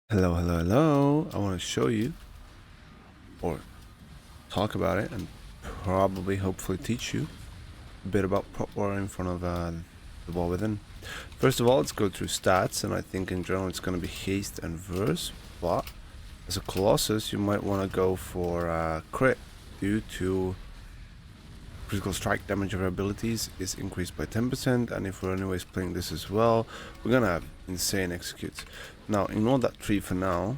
Hello, hello, hello. I want to show you or talk about it and probably hopefully teach you a bit about prot war in front of the wall within. First of all, let's go through stats, and I think in general it's going to be haste and verse, but as a Colossus you might want to go for crit due to critical strike damage of our abilities is increased by 10%, and if we're anyways playing this as well, we're gonna have insane executes. Now ignore that tree for now,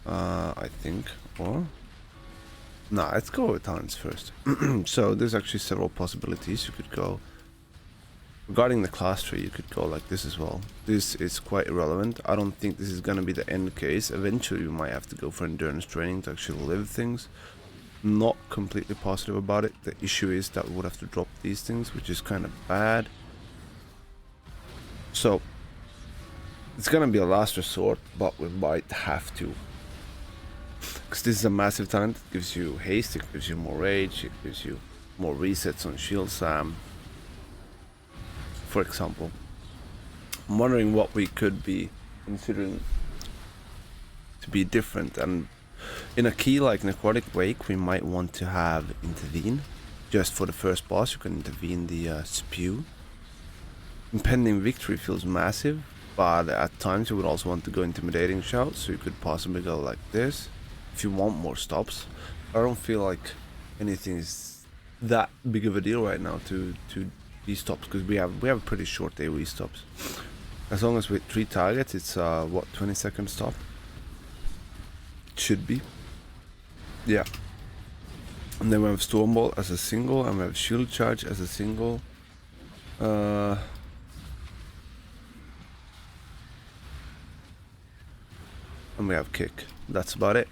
I think, or nah, let's go with talents first. So there's actually several possibilities you could go. Regarding the class tree, you could go like this as well. This is quite irrelevant. I don't think this is going to be the end case. Eventually we might have to go for endurance training to actually live things. Not completely positive about it. The issue is that we would have to drop these things, which is kind of bad. So it's gonna be a last resort, but we might have to, because this is a massive talent. It gives you haste, it gives you more rage, it gives you more resets on shield Sam, for example. I'm wondering what we could be considering to be different, and in a key like Necrotic Wake we might want to have intervene. Just for the first boss you can intervene the spew. Impending victory feels massive, but at times you would also want to go intimidating shout, so you could possibly go like this if you want more stops. I don't feel like anything is that big of a deal right now to these stops, because we have a pretty short AoE stops. As long as with 3 targets, it's what, 20-second stop? It should be. Yeah. And then we have Stormball as a single, and we have Shield Charge as a single. And we have Kick. That's about it.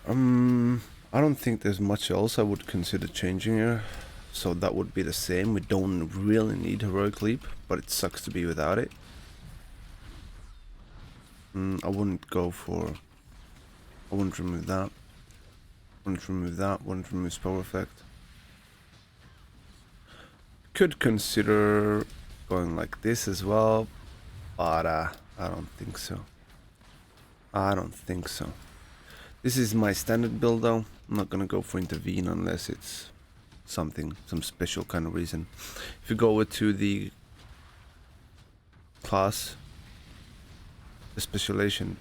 I don't think there's much else I would consider changing here. So that would be the same. We don't really need Heroic Leap, but it sucks to be without it. I wouldn't go for... I wouldn't remove that. Wouldn't remove that. Wouldn't remove Spell Effect. Could consider going like this as well, but I don't think so. I don't think so. This is my standard build though. I'm not gonna go for intervene unless it's some special kind of reason. If you go over to the class, the specialization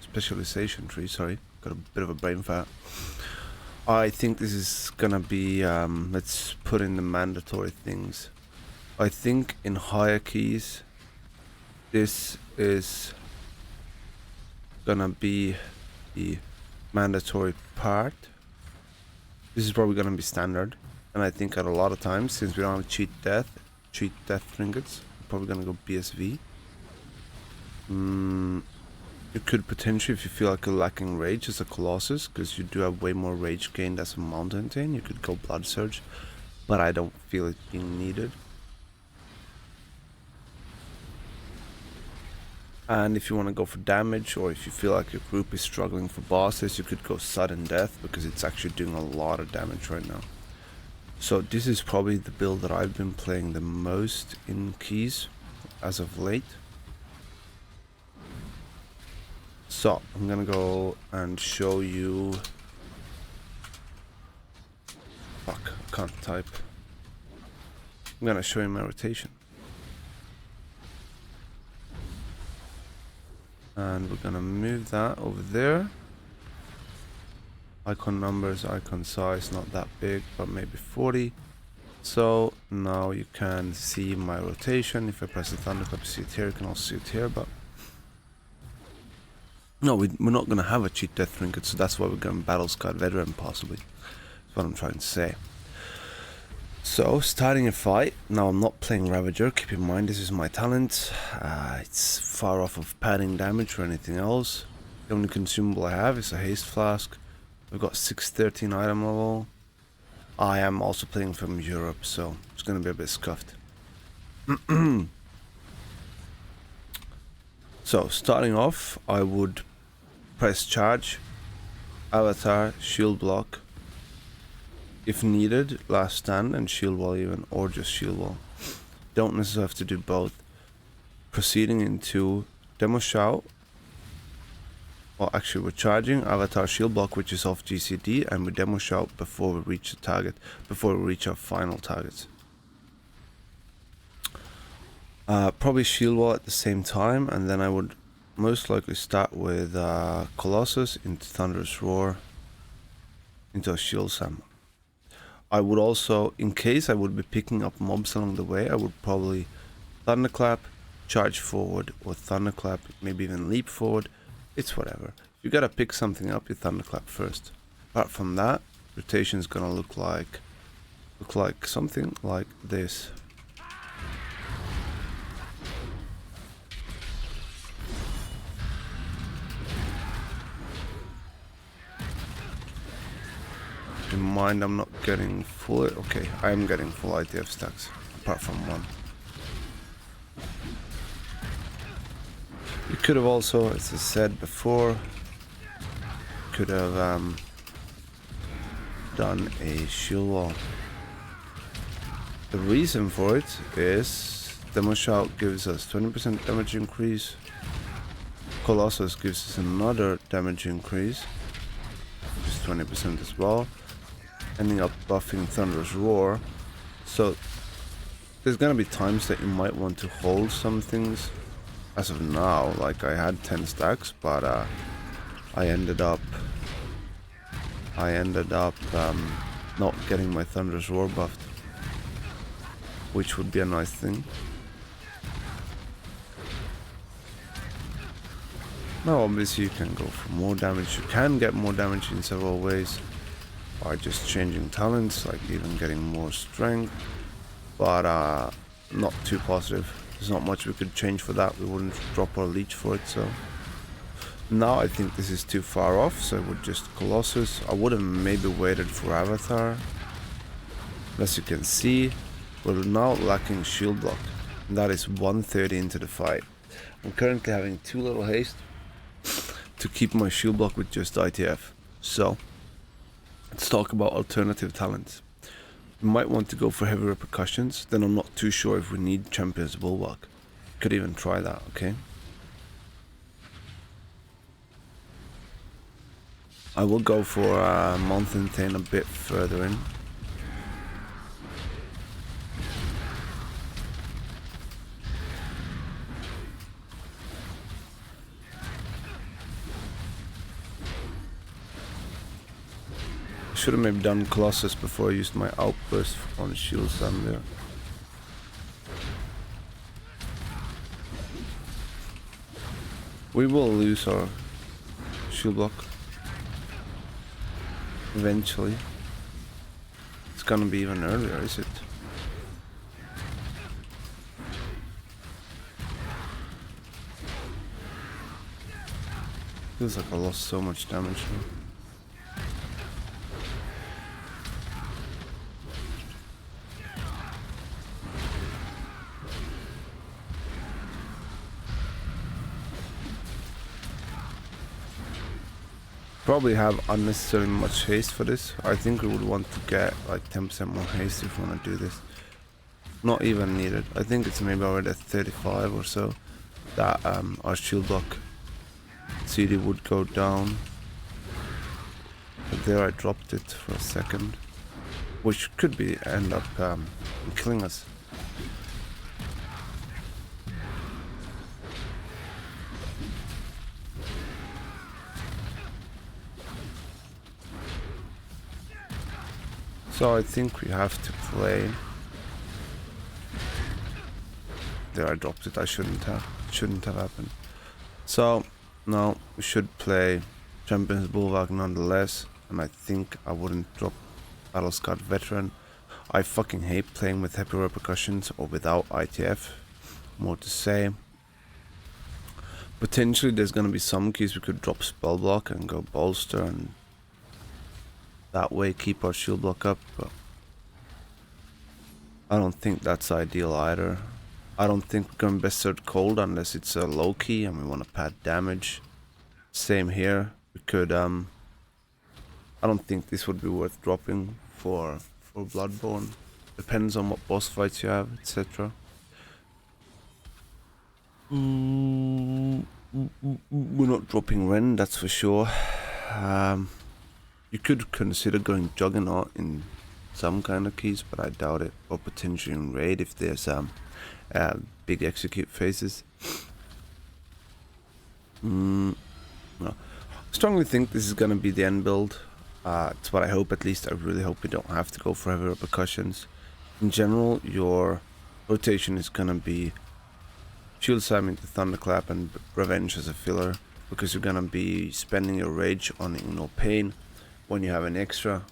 tree, sorry, got a bit of a brain fart. I think this is gonna be, let's put in the mandatory things. I think in higher keys, this is gonna be the mandatory part. This is probably gonna be standard, and I think at a lot of times, since we don't have cheat death trinkets, we're probably gonna go BSV. You could potentially, if you feel like you're lacking rage as a Colossus, because you do have way more rage gained as a Mountain Thane, you could go Blood Surge, but I don't feel it being needed. And if you want to go for damage, or if you feel like your group is struggling for bosses, you could go Sudden Death, because it's actually doing a lot of damage right now. So this is probably the build that I've been playing the most in keys as of late. So I'm gonna go and show you... Fuck, I can't type. I'm gonna show you my rotation. And we're gonna move that over there. Icon numbers, icon size, not that big, but maybe 40. So now you can see my rotation. If I press the thunderclap, you see it here. You can also see it here, but no, we're not gonna have a cheat death trinket, so that's why we're going Battle Scarred Veteran possibly. That's what I'm trying to say. So, starting a fight. Now, I'm not playing Ravager. Keep in mind, this is my talent. It's far off of padding damage or anything else. The only consumable I have is a Haste Flask. We've got 613 item level. I am also playing from Europe, so it's going to be a bit scuffed. So, starting off, I would press charge, avatar, shield block. If needed, last stand and shield wall even, or just shield wall. Don't necessarily have to do both. Proceeding into demo shout. Well, actually, we're charging avatar shield block, which is off GCD, and we demo shout before we reach the target, before we reach our final targets. Probably shield wall at the same time, and then I would most likely start with Colossus into Thunderous Roar into a shield slam. I would also, in case I would be picking up mobs along the way, I would probably Thunderclap, charge forward, or Thunderclap, maybe even leap forward. It's whatever. If you gotta pick something up, you Thunderclap first. Apart from that, rotation is gonna look like something like this. In mind, I'm not getting full. Okay, I am getting full ITF stacks, apart from one. You could have also, as I said before, could have done a shield wall. The reason for it is Demo Shout gives us 20% damage increase. Colossus gives us another damage increase, which is 20% as well. Ending up buffing Thunderous Roar. So there's gonna be times that you might want to hold some things. As of now, like I had 10 stacks, but I ended up not getting my Thunderous Roar buffed, which would be a nice thing. Now obviously you can go for more damage. You can get more damage in several ways by just changing talents, like even getting more strength, but not too positive. There's not much we could change for that. We wouldn't drop our leech for it, so now I think this is too far off, so I would just Colossus. I would have maybe waited for Avatar. As you can see, we're now lacking shield block, and that is 130 into the fight. I'm currently having too little haste to keep my shield block with just ITF, so let's talk about alternative talents. We might want to go for heavy repercussions, then I'm not too sure if we need Champion's Bulwark. Could even try that, okay? I will go for Mountain Thane a bit further in. Should have maybe done Colossus before I used my outburst on shield slam there. We will lose our shield block eventually. It's gonna be even earlier, is it? Feels like I lost so much damage now. Probably have unnecessarily much haste for this. I think we would want to get like 10% more haste if we want to do this. Not even needed. I think it's maybe already at 35 or so that our shield block CD would go down. But there I dropped it for a second, which could be end up killing us. So I think we have to play. There I dropped it. I shouldn't have. It shouldn't have happened. So now we should play Champion's Bulwark nonetheless. And I think I wouldn't drop Battle Scarred Veteran. I fucking hate playing with heavy repercussions or without ITF. More to say. Potentially there's gonna be some keys we could drop Spell Block and go Bolster and that way keep our shield block up, but I don't think that's ideal either. I don't think we're going best served cold unless it's a low key and we want to pad damage. Same here. We could I don't think this would be worth dropping for Bloodborne. Depends on what boss fights you have, etc. We're not dropping Ren, that's for sure. You could consider going Juggernaut in some kind of keys, but I doubt it. Or potentially in Raid if there's big execute phases. No. Strongly think this is gonna be the end build. It's what I hope, at least. I really hope you don't have to go for heavy repercussions. In general, your rotation is gonna be Shield Slam into Thunderclap and Revenge as a filler, because you're gonna be spending your rage on No Pain when you have an extra.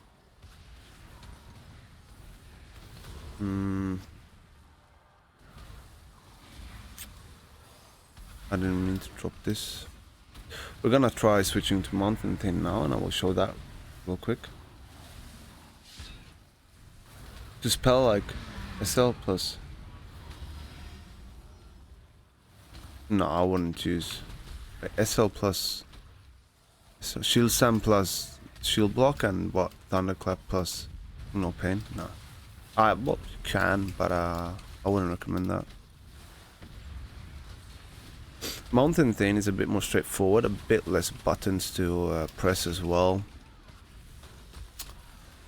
I didn't mean to drop this. We're gonna try switching to Mountain Thing now, and I will show that real quick. To spell like SL plus. No, I wouldn't use SL plus. So Shield Slam plus Shield Block and what? Thunderclap plus No Pain? No. Well, you can, but I wouldn't recommend that. Mountain Thing is a bit more straightforward, a bit less buttons to press as well.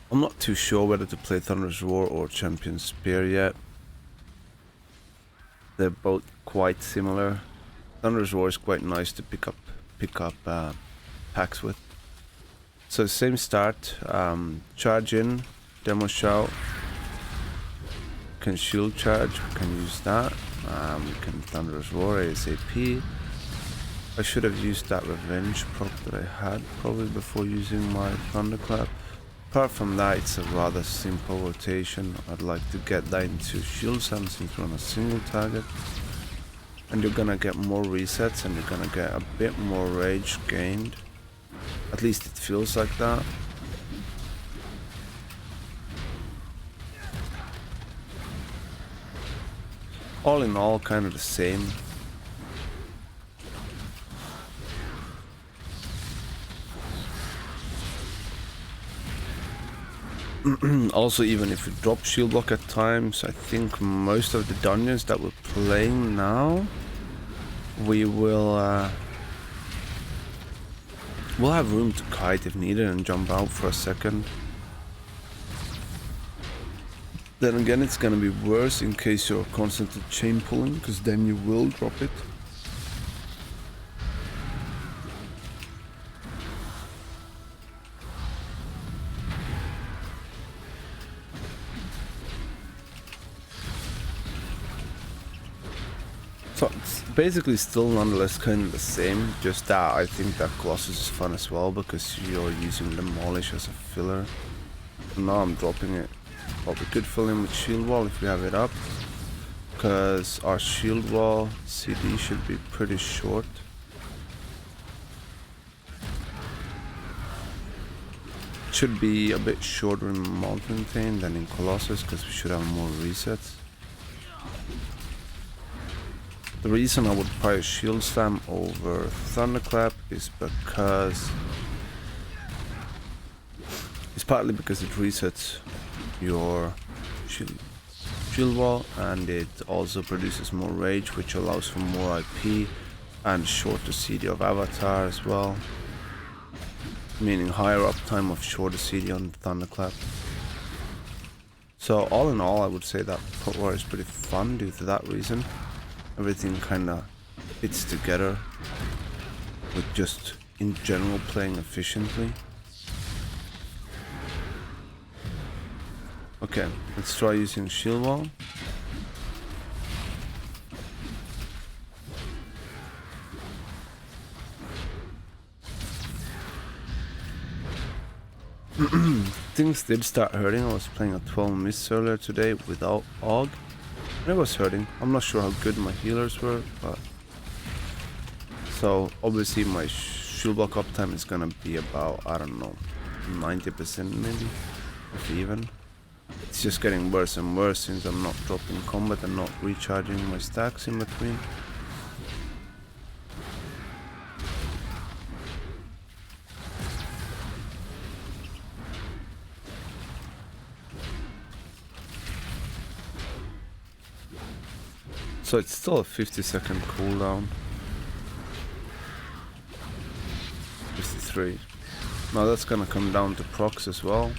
I'm not too sure whether to play Thunder's Roar or Champion Spear yet. They're both quite similar. Thunder's Roar is quite nice to pick up packs with. So same start, charge in, demo shout. Can shield charge, we can use that. We can Thunder's Roar ASAP. I should have used that Revenge prop that I had probably before using my Thunderclap. Apart from that, it's a rather simple rotation. I'd like to get that into Shield Slam since we're on a single target. And you're gonna get more resets and you're gonna get a bit more rage gained. At least it feels like that. All in all, kind of the same. Also, even if you drop shield block at times, I think most of the dungeons that we're playing now, we'll have room to kite if needed and jump out for a second. Then again, it's gonna be worse in case you're constantly chain pulling, because then you will drop it. So it's basically still nonetheless kind of the same, just that I think that Colossus is fun as well because you're using Demolish as a filler. Now I'm dropping it. But we could fill in with Shield Wall if we have it up, because our Shield Wall CD should be pretty short. It should be a bit shorter in Mountain Thane than in Colossus because we should have more resets. The reason I would probably Shield Slam over Thunderclap is because it's partly because it resets your shield wall, and it also produces more rage, which allows for more IP and shorter CD of Avatar as well, meaning higher uptime of shorter CD on Thunderclap. So all in all, I would say that Prot War is pretty fun due to that reason. Everything kinda fits together with just in general playing efficiently. Okay, let's try using Shield Wall. Things did start hurting. I was playing a 12 miss earlier today without AUG, and it was hurting. I'm not sure how good my healers were, but so obviously my shield block uptime is gonna be about, I don't know, 90% maybe, if even. It's just getting worse and worse since I'm not dropping combat and not recharging my stacks in between. So it's still a 50-second cooldown. 53. Now that's gonna come down to procs as well.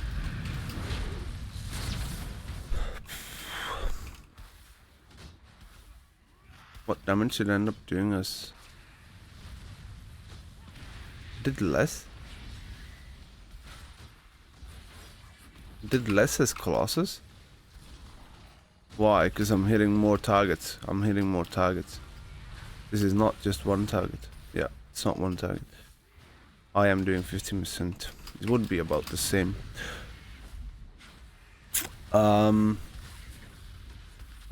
What damage did it end up doing us? Did less? Did less as Colossus? Why? Because I'm hitting more targets. I'm hitting more targets. This is not just one target. Yeah, it's not one target. I am doing 15%. It would be about the same. I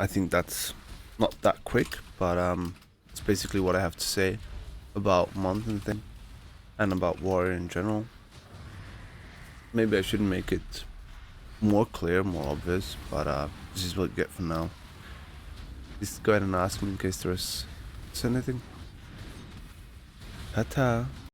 think that's not that quick, but it's basically what I have to say about Mountain thing and about Warrior in general. Maybe I should make it more clear, more obvious, but this is what you get for now. Just go ahead and ask me in case there's anything. Ta-ta.